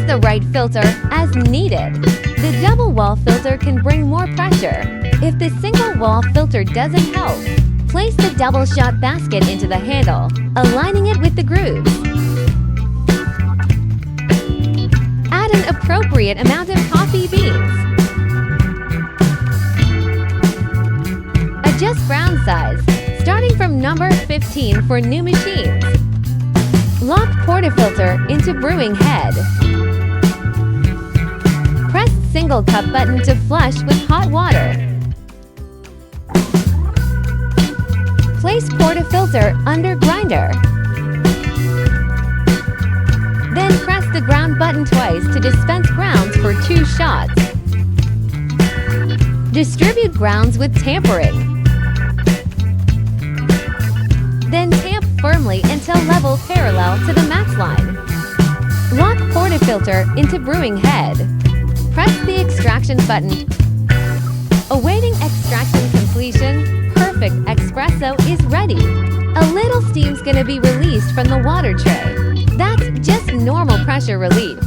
Adjust the right filter as needed. The double wall filter can bring more pressure. If the single wall filter doesn't help, place the double shot basket into the handle, aligning it with the grooves. Add an appropriate amount of coffee beans. Adjust ground size, starting from number 15 for new machines. Lock portafilter into brewing head. Press single cup button to flush with hot water. Place portafilter under grinder. Then press the ground button twice to dispense grounds for 2 shots. Distribute grounds with tampering. Then tamp firmly until level parallel to the max line. Lock portafilter into brewing head. Press the extraction button. Awaiting extraction completion, perfect espresso is ready. A little steam's gonna be released from the water tray. That's just normal pressure relief.